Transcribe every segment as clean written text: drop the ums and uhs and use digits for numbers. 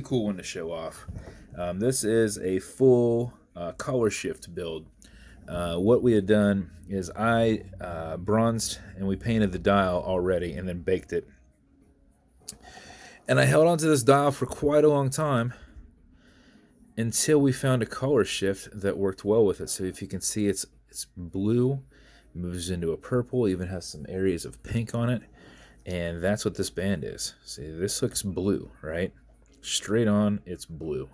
cool one to show off. This is a full color shift build. What we had done is I bronzed and we painted the dial already and then baked it. And I held onto this dial for quite a long time until we found a color shift that worked well with it. So if you can see, it's blue, moves into a purple, even has some areas of pink on it. And that's what this band is. See, this looks blue, right? Straight on, it's blue.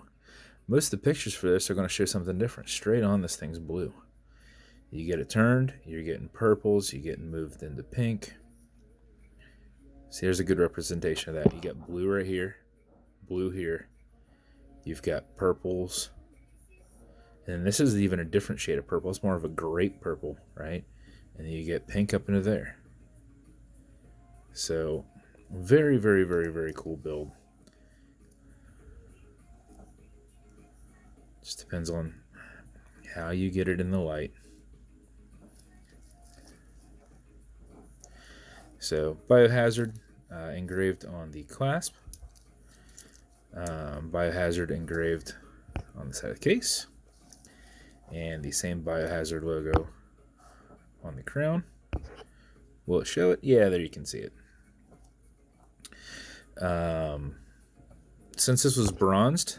Most of the pictures for this are going to show something different. Straight on, this thing's blue. You get it turned, you're getting purples, you're getting moved into pink. See, here's a good representation of that. You got blue right here, blue here. You've got purples. And this is even a different shade of purple. It's more of a grape purple, right? And then you get pink up into there. So, very, very, very, very cool build. Just depends on how you get it in the light. So, Biohazard engraved on the clasp. Biohazard engraved on the side of the case. And the same Biohazard logo on the crown. Will it show it? Yeah, there you can see it. Since this was bronzed,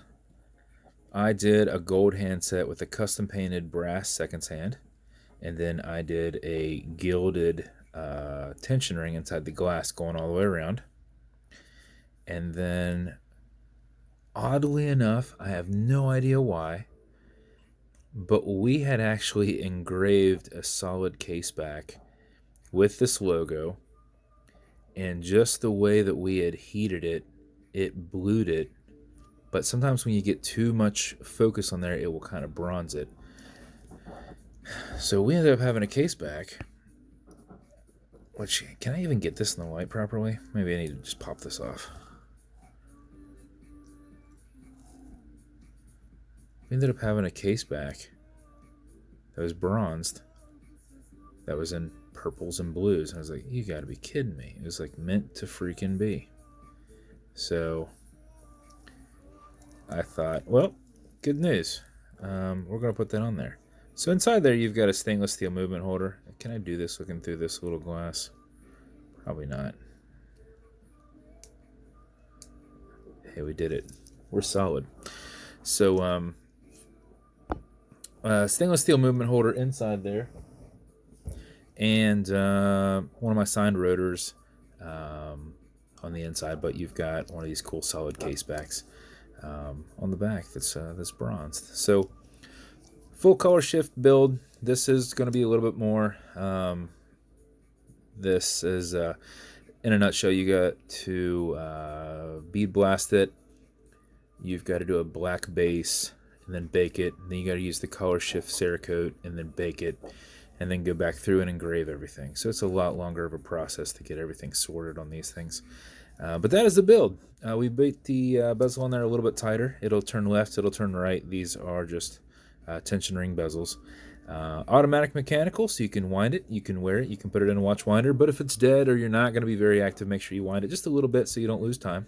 I did a gold handset with a custom painted brass seconds hand, and then I did a gilded tension ring inside the glass going all the way around. And then, oddly enough, I have no idea why, but we had actually engraved a solid caseback with this logo, and just the way that we had heated it, it blued it. But sometimes when you get too much focus on there, it will kind of bronze it. So we ended up having a caseback. Which, can I even get this in the light properly? Maybe I need to just pop this off. We ended up having a caseback that was bronzed, that was in purples and blues. And I was like, you gotta be kidding me. It was like meant to freaking be. So I thought, well, good news. We're gonna put that on there. So inside there you've got a stainless steel movement holder. Can I do this looking through this little glass? Probably not. Hey, we did it. We're solid. So stainless steel movement holder inside there. And one of my signed rotors on the inside, but you've got one of these cool solid case backs on the back that's bronzed. So full color shift build. This is going to be a little bit more. This is in a nutshell. You got to bead blast it. You've got to do a black base and then bake it. And then you got to use the color shift Cerakote and then bake it. And then go back through and engrave everything. So it's a lot longer of a process to get everything sorted on these things. But that is the build. We baked the bezel on there a little bit tighter. It'll turn left, it'll turn right. These are just tension ring bezels. Automatic mechanical, so you can wind it, you can wear it, you can put it in a watch winder. But if it's dead or you're not going to be very active, make sure you wind it just a little bit so you don't lose time.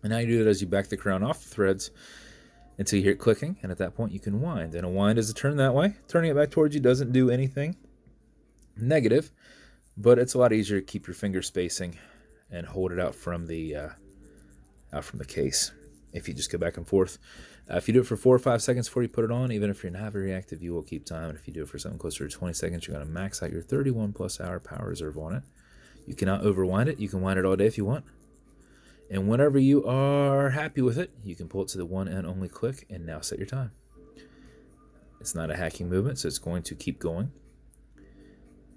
And how you do it is you back the crown off the threads until you hear it clicking, and at that point you can wind. And a wind is a turn that way. Turning it back towards you doesn't do anything negative, but it's a lot easier to keep your finger spacing and hold it out from the case if you just go back and forth. If you do it for 4 or 5 seconds before you put it on, even if you're not very active, you will keep time. And if you do it for something closer to 20 seconds, you're going to max out your 31 plus hour power reserve on it. You cannot overwind it. You can wind it all day if you want. And whenever you are happy with it, you can pull it to the one and only click and now set your time. It's not a hacking movement, so it's going to keep going.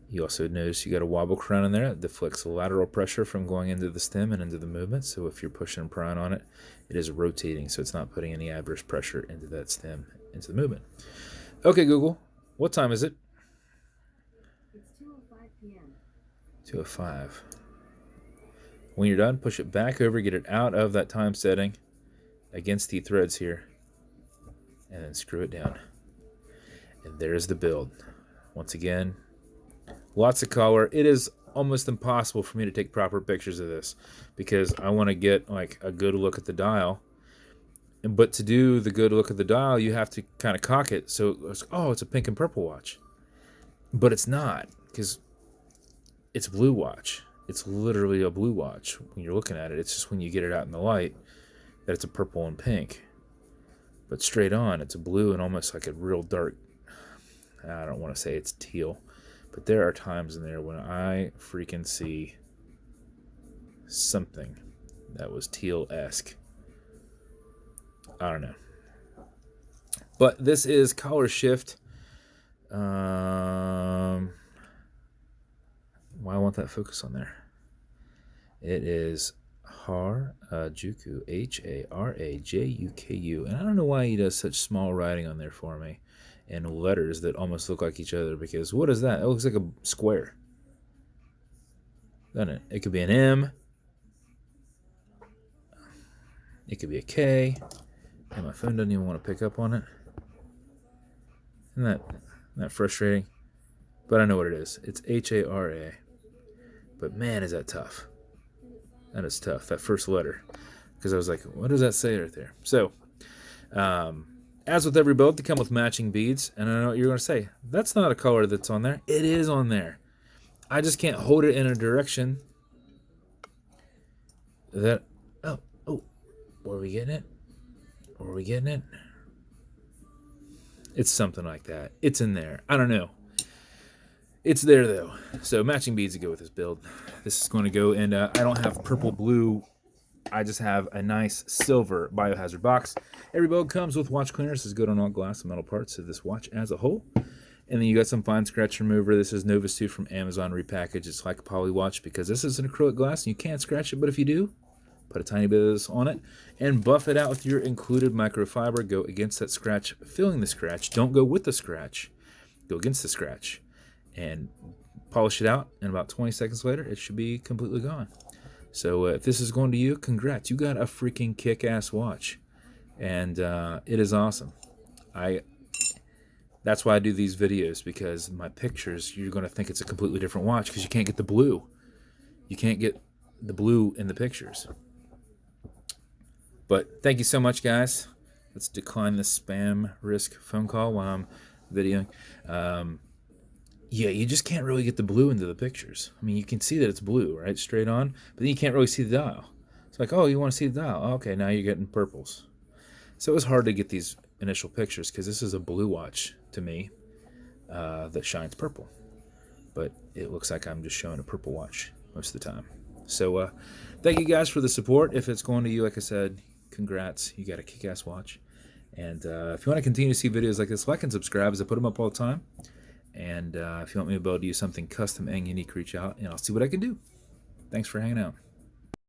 You also notice you got a wobble crown in there that deflects lateral pressure from going into the stem and into the movement. So if you're pushing and prying on it, it is rotating, so it's not putting any adverse pressure into that stem, into the movement. Okay, Google, what time is it? It's 2:05 p.m. 2:05. When you're done, push it back over, get it out of that time setting against the threads here, and then screw it down. And there's the build. Once again, lots of color. It is almost impossible for me to take proper pictures of this because I want to get like a good look at the dial But to do the good look of the dial, you have to kind of cock it. So it's, oh, it's a pink and purple watch. But it's not, because it's a blue watch. It's literally a blue watch when you're looking at it. It's just when you get it out in the light that it's a purple and pink. But straight on, it's a blue and almost like a real dark, I don't want to say it's teal, but there are times in there when I freaking see something that was teal-esque. I don't know. But this is color shift. Why won't that focus on there? It is Harajuku, Harajuku. And I don't know why he does such small writing on there for me and letters that almost look like each other, because what is that? It looks like a square. Doesn't it? It could be an M. It could be a K. And my phone doesn't even want to pick up on it. Isn't that frustrating? But I know what it is. It's Hara. But man, is that tough. That is tough, that first letter. Because I was like, what does that say right there? So, as with every boat, they come with matching beads. And I know what you're going to say. That's not a color that's on there. It is on there. I just can't hold it in a direction that... Oh, were we getting it? Were we getting it? It's something like that. It's in there. I don't know. It's there, though. So matching beads to go with this build. This is going to go, and I don't have purple blue. I just have a nice silver biohazard box. Every boat comes with watch cleaners. This is good on all glass and metal parts of this watch as a whole. And then you got some fine scratch remover. This is Novus 2 from Amazon repackaged. It's like a poly watch because this is an acrylic glass and you can't scratch it, but if you do, put a tiny bit of this on it and buff it out with your included microfiber. Go against that scratch, filling the scratch. Don't go with the scratch. Go against the scratch and polish it out, and about 20 seconds later it should be completely gone. So if this is going to you, congrats, you got a freaking kick-ass watch, and it is awesome. That's why I do these videos, because my pictures, you're going to think it's a completely different watch because you can't get the blue. You can't get the blue in the pictures. But thank you so much, guys. Let's decline the spam risk phone call while I'm videoing. Yeah, you just can't really get the blue into the pictures. I mean, you can see that it's blue, right, straight on, but then you can't really see the dial. It's like, oh, you want to see the dial? Oh, okay, now you're getting purples. So it was hard to get these initial pictures because this is a blue watch to me that shines purple. But it looks like I'm just showing a purple watch most of the time. So thank you guys for the support. If it's going to you, like I said, congrats. You got a kick-ass watch. And if you want to continue to see videos like this, like and subscribe as I put them up all the time. And if you want me to be able to do something custom and unique, reach out and I'll see what I can do. Thanks for hanging out.